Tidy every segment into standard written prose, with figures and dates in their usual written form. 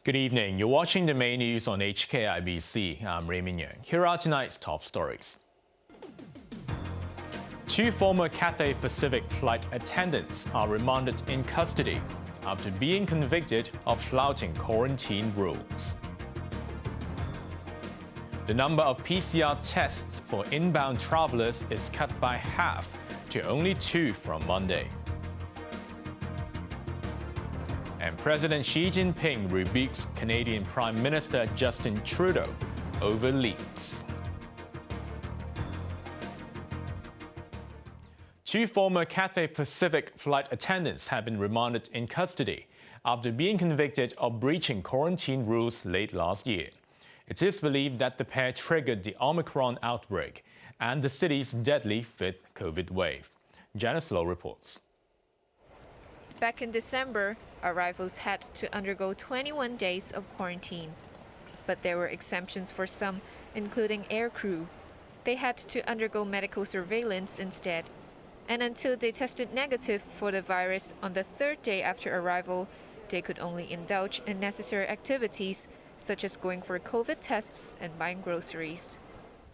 Good evening. You're watching the main news on HKIBC. I'm Raymond Yeung. Here are tonight's top stories. Two former Cathay Pacific flight attendants are remanded in custody after being convicted of flouting quarantine rules. The number of PCR tests for inbound travelers is cut by half to only 2 from Monday. And President Xi Jinping rebukes Canadian Prime Minister Justin Trudeau over leaks. Two former Cathay Pacific flight attendants have been remanded in custody after being convicted of breaching quarantine rules late last year. It is believed that the pair triggered the Omicron outbreak and the city's deadly fifth COVID wave. Janice Low reports. Back in December, arrivals had to undergo 21 days of quarantine. But there were exemptions for some, including aircrew. They had to undergo medical surveillance instead. And until they tested negative for the virus on the third day after arrival, they could only indulge in necessary activities, such as going for COVID tests and buying groceries.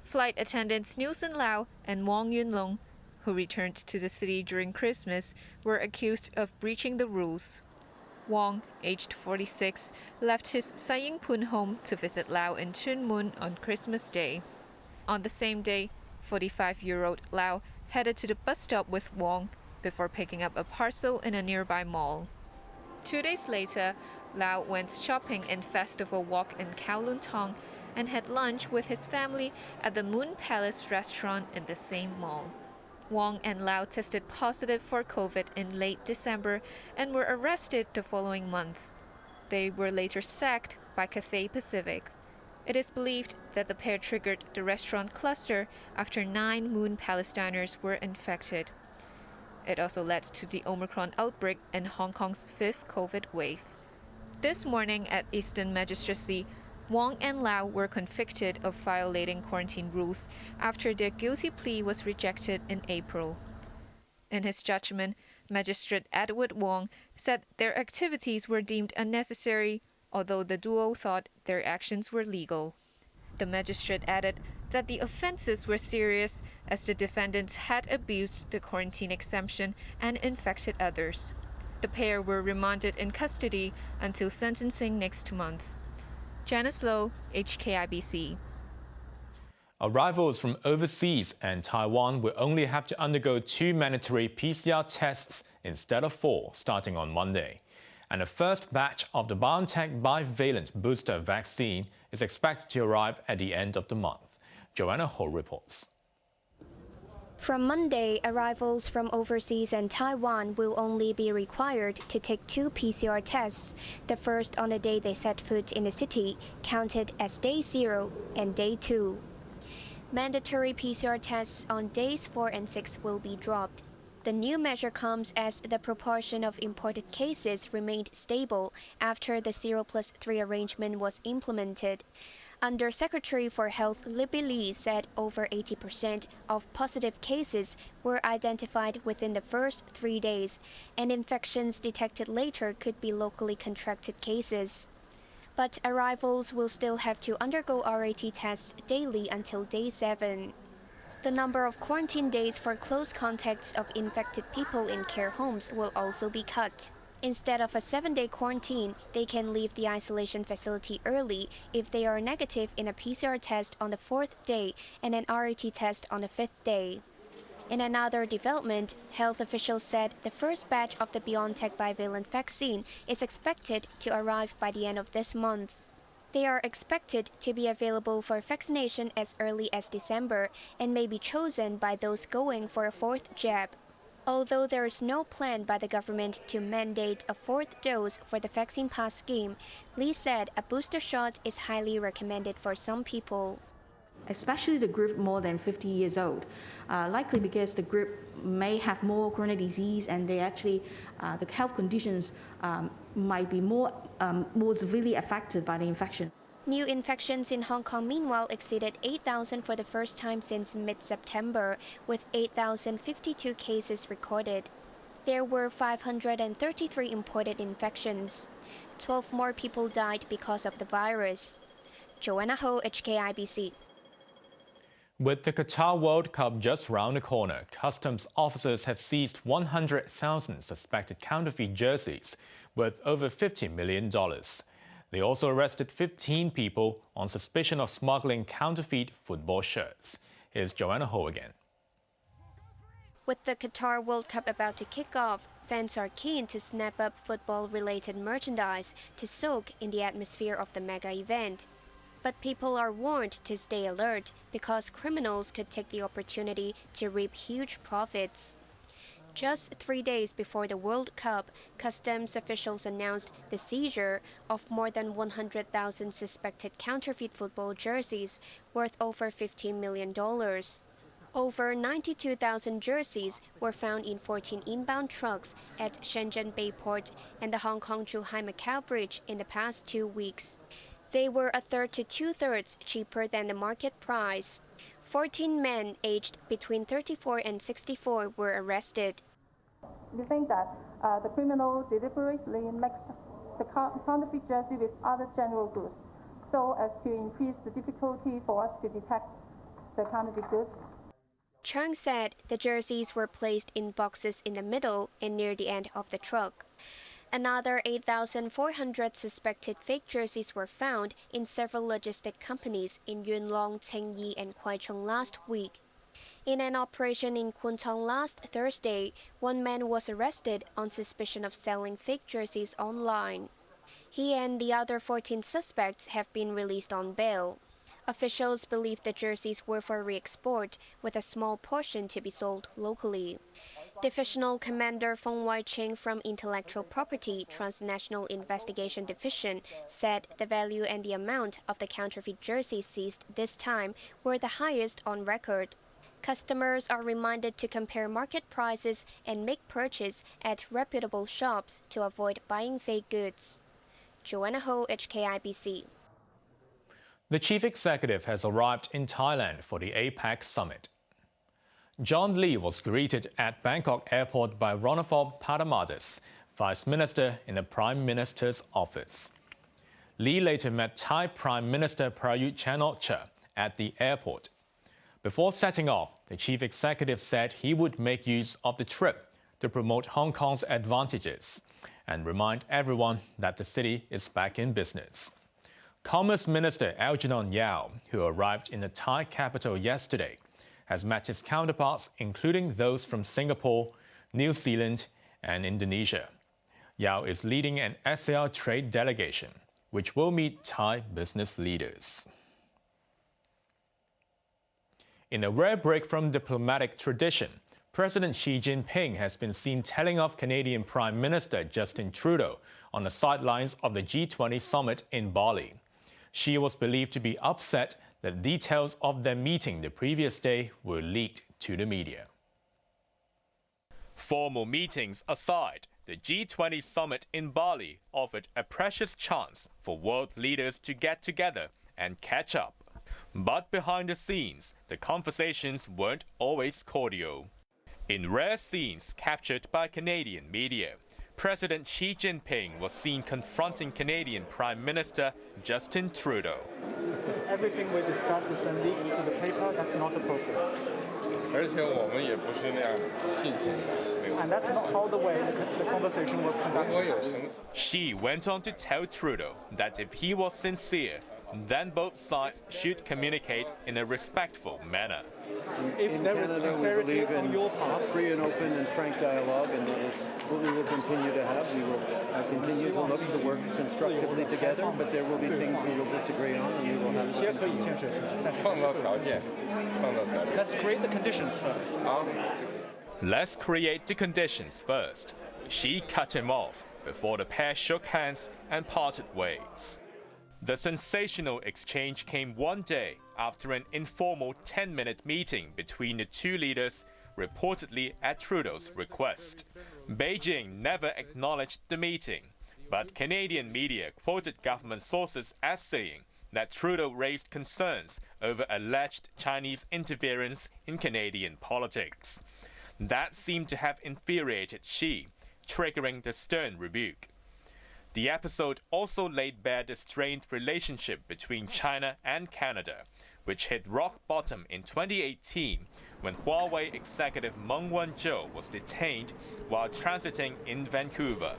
Flight attendants Nielsen Lau and Wong Yun Long, who returned to the city during Christmas, were accused of breaching the rules. Wong, aged 46, left his Sai Ying Pun home to visit Lau in Tuen Mun on Christmas Day. On the same day, 45-year-old Lau headed to the bus stop with Wong before picking up a parcel in a nearby mall. 2 days later, Lau went shopping in Festival Walk in Kowloon Tong and had lunch with his family at the Moon Palace restaurant in the same mall. Wong and Lau tested positive for COVID in late December and were arrested the following month. They were later sacked by Cathay Pacific. It is believed that the pair triggered the restaurant cluster after 9 Moon Palace diners were infected. It also led to the Omicron outbreak and Hong Kong's fifth COVID wave. This morning at Eastern Magistracy, Wong and Lau were convicted of violating quarantine rules after their guilty plea was rejected in April. In his judgment, Magistrate Edward Wong said their activities were deemed unnecessary, although the duo thought their actions were legal. The magistrate added that the offenses were serious as the defendants had abused the quarantine exemption and infected others. The pair were remanded in custody until sentencing next month. Janice Low, HKIBC. Arrivals from overseas and Taiwan will only have to undergo 2 mandatory PCR tests instead of 4 starting on Monday. And the first batch of the BioNTech bivalent booster vaccine is expected to arrive at the end of the month. Joanna Ho reports. From Monday, arrivals from overseas and Taiwan will only be required to take 2 PCR tests, the first on the day they set foot in the city, counted as day 0 and day 2. Mandatory PCR tests on days 4 and 6 will be dropped. The new measure comes as the proportion of imported cases remained stable after the 0+3 arrangement was implemented. Undersecretary for Health Libby Lee said over 80% of positive cases were identified within the first 3 days, and infections detected later could be locally contracted cases. But arrivals will still have to undergo RAT tests daily until day 7. The number of quarantine days for close contacts of infected people in care homes will also be cut. Instead of a 7-day quarantine, they can leave the isolation facility early if they are negative in a PCR test on the 4th day and an RAT test on the 5th day. In another development, health officials said the first batch of the BioNTech bivalent vaccine is expected to arrive by the end of this month. They are expected to be available for vaccination as early as December and may be chosen by those going for a 4th jab. Although there is no plan by the government to mandate a 4th dose for the vaccine pass scheme, Lee said a booster shot is highly recommended for some people. Especially the group more than 50 years old, likely because the group may have more chronic disease and they actually, the health conditions might be more severely affected by the infection. New infections in Hong Kong, meanwhile, exceeded 8,000 for the first time since mid-September, with 8,052 cases recorded. There were 533 imported infections. 12 more people died because of the virus. Joanna Ho, HKIBC. With the Qatar World Cup just round the corner, customs officers have seized 100,000 suspected counterfeit jerseys worth over $50 million. They also arrested 15 people on suspicion of smuggling counterfeit football shirts. Here's Joanna Ho again. With the Qatar World Cup about to kick off, fans are keen to snap up football-related merchandise to soak in the atmosphere of the mega event. But people are warned to stay alert because criminals could take the opportunity to reap huge profits. Just 3 days before the World Cup, customs officials announced the seizure of more than 100,000 suspected counterfeit football jerseys worth over $15 million. Over 92,000 jerseys were found in 14 inbound trucks at Shenzhen Bay Port and the Hong Kong-Zhuhai-Macau Bridge in the past 2 weeks. They were a third to two-thirds cheaper than the market price. 14 men aged between 34 and 64 were arrested. We think that the criminal deliberately mixed the counterfeit jersey with other general goods so as to increase the difficulty for us to detect the counterfeit goods. Chung said the jerseys were placed in boxes in the middle and near the end of the truck. Another 8,400 suspected fake jerseys were found in several logistic companies in Yuen Long, Tsingyi, and Kwai Chung last week. In an operation in Kwun Tong last Thursday, one man was arrested on suspicion of selling fake jerseys online. He and the other 14 suspects have been released on bail. Officials believe the jerseys were for re-export, with a small portion to be sold locally. Divisional Commander Feng Wai-cheng from Intellectual Property Transnational Investigation Division said the value and the amount of the counterfeit jerseys seized this time were the highest on record. Customers are reminded to compare market prices and make purchase at reputable shops to avoid buying fake goods. Joanna Ho, HKIBC. The chief executive has arrived in Thailand for the APEC summit. John Lee was greeted at Bangkok airport by Ranilphol Pathamathis, Vice Minister in the Prime Minister's office. Lee later met Thai Prime Minister Prayut Chan-o-cha at the airport. Before setting off, the chief executive said he would make use of the trip to promote Hong Kong's advantages and remind everyone that the city is back in business. Commerce Minister Algernon Yao, who arrived in the Thai capital yesterday, has met his counterparts, including those from Singapore, New Zealand, and Indonesia. Yao is leading an SAR trade delegation, which will meet Thai business leaders. In a rare break from diplomatic tradition, President Xi Jinping has been seen telling off Canadian Prime Minister Justin Trudeau on the sidelines of the G20 summit in Bali. Xi was believed to be upset that details of their meeting the previous day were leaked to the media. Formal meetings aside, the G20 summit in Bali offered a precious chance for world leaders to get together and catch up. But behind the scenes, the conversations weren't always cordial. In rare scenes captured by Canadian media, President Xi Jinping was seen confronting Canadian Prime Minister Justin Trudeau. Everything we discuss is then leaked to the paper. That's not appropriate. And that's not how the way the conversation was conducted. Xi went on to tell Trudeau that if he was sincere, then both sides should communicate in a respectful manner. If there is sincerity on your part, free and open and frank dialogue, and that is what we will continue to have. We will continue to look to work constructively together, but there will be things we will disagree on, and we will have to continue. Let's create the conditions first. Let's create the conditions first. Xi cut him off before the pair shook hands and parted ways. The sensational exchange came one day after an informal 10-minute meeting between the two leaders, reportedly at Trudeau's request. Beijing never acknowledged the meeting, but Canadian media quoted government sources as saying that Trudeau raised concerns over alleged Chinese interference in Canadian politics. That seemed to have infuriated Xi, triggering the stern rebuke. The episode also laid bare the strained relationship between China and Canada, which hit rock bottom in 2018 when Huawei executive Meng Wanzhou was detained while transiting in Vancouver.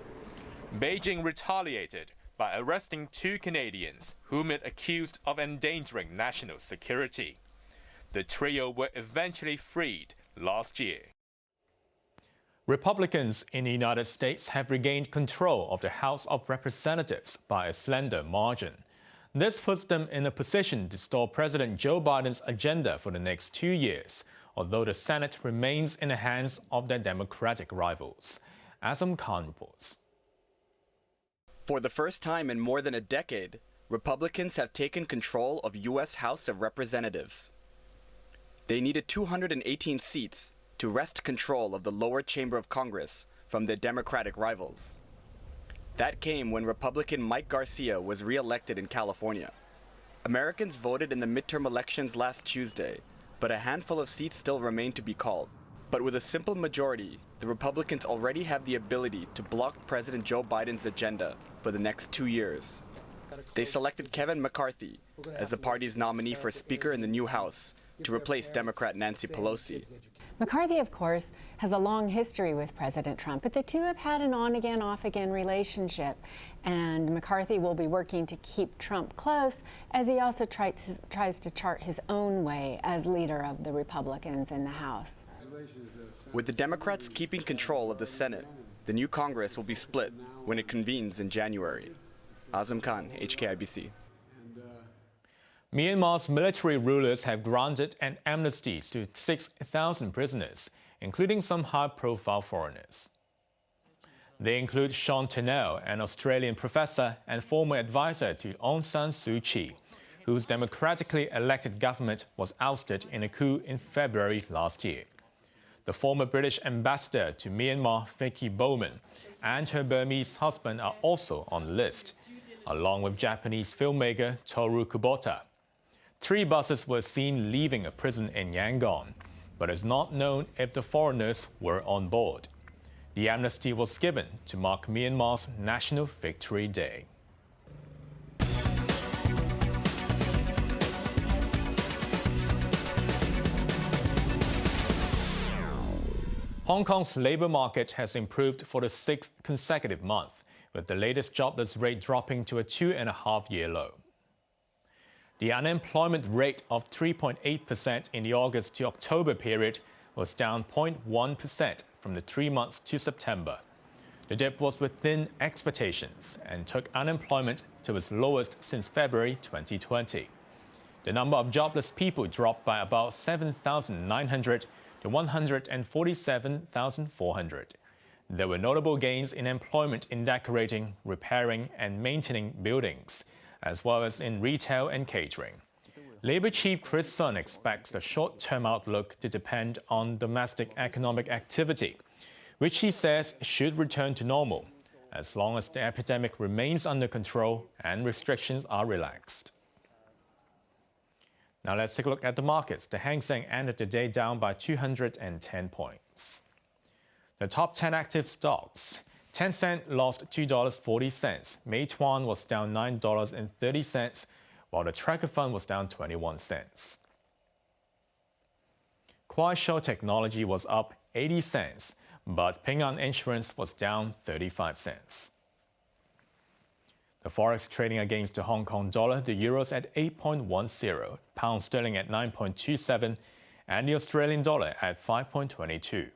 Beijing retaliated by arresting 2 Canadians whom it accused of endangering national security. The trio were eventually freed last year. Republicans in the United States have regained control of the House of Representatives by a slender margin. This puts them in a position to stall President Joe Biden's agenda for the next 2 years, although the Senate remains in the hands of their Democratic rivals. Azam Khan reports. For the first time in more than a decade, Republicans have taken control of U.S. House of Representatives. They needed 218 seats to wrest control of the lower chamber of Congress from their Democratic rivals. That came when Republican Mike Garcia was re-elected in California. Americans voted in the midterm elections last Tuesday, but a handful of seats still remain to be called. But with a simple majority, the Republicans already have the ability to block President Joe Biden's agenda for the next 2 years. They selected Kevin McCarthy as the party's nominee for Speaker in the new House to replace Democrat Nancy Pelosi. McCarthy, of course, has a long history with President Trump, but the two have had an on-again, off-again relationship. And McCarthy will be working to keep Trump close as he also tries to chart his own way as leader of the Republicans in the House. With the Democrats keeping control of the Senate, the new Congress will be split when it convenes in January. Azam Khan, HKIBC. Myanmar's military rulers have granted an amnesty to 6,000 prisoners, including some high-profile foreigners. They include Sean Turnell, an Australian professor and former advisor to Aung San Suu Kyi, whose democratically elected government was ousted in a coup in February last year. The former British ambassador to Myanmar, Vicky Bowman, and her Burmese husband are also on the list, along with Japanese filmmaker Toru Kubota. 3 buses were seen leaving a prison in Yangon, but it's not known if the foreigners were on board. The amnesty was given to mark Myanmar's National Victory Day. Hong Kong's labour market has improved for the 6th consecutive month, with the latest jobless rate dropping to a 2.5-year low. The unemployment rate of 3.8% in the August to October period was down 0.1% from the 3 months to September. The dip was within expectations and took unemployment to its lowest since February 2020. The number of jobless people dropped by about 7,900 to 147,400. There were notable gains in employment in decorating, repairing, and maintaining buildings, as well as in retail and catering. Labour Chief Chris Sun expects the short-term outlook to depend on domestic economic activity, which he says should return to normal, as long as the epidemic remains under control and restrictions are relaxed. Now let's take a look at the markets. The Hang Seng ended the day down by 210 points. The top 10 active stocks. Tencent lost $2.40. Meituan was down $9.30, while the Tracker Fund was down 21 cents. Kuaishou Technology was up 80 cents, but Ping An Insurance was down 35 cents. The forex trading against the Hong Kong dollar, the euro's at 8.10, pound sterling at 9.27, and the Australian dollar at 5.22.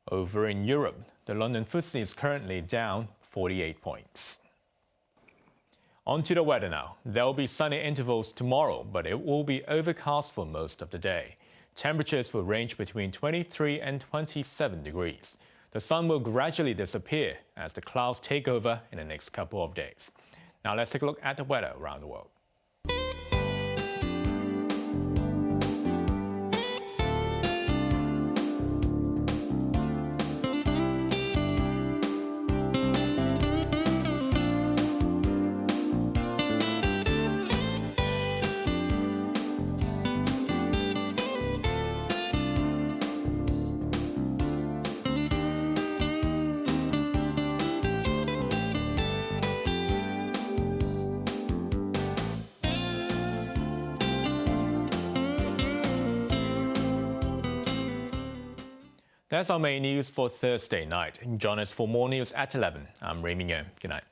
Over in Europe, the London FTSE is currently down 48 points. On to the weather now. There will be sunny intervals tomorrow, but it will be overcast for most of the day. Temperatures will range between 23 and 27 degrees. The sun will gradually disappear as the clouds take over in the next couple of days. Now let's take a look at the weather around the world. That's our main news for Thursday night. Join us for more news at 11. I'm Raymond Yeung. Good night.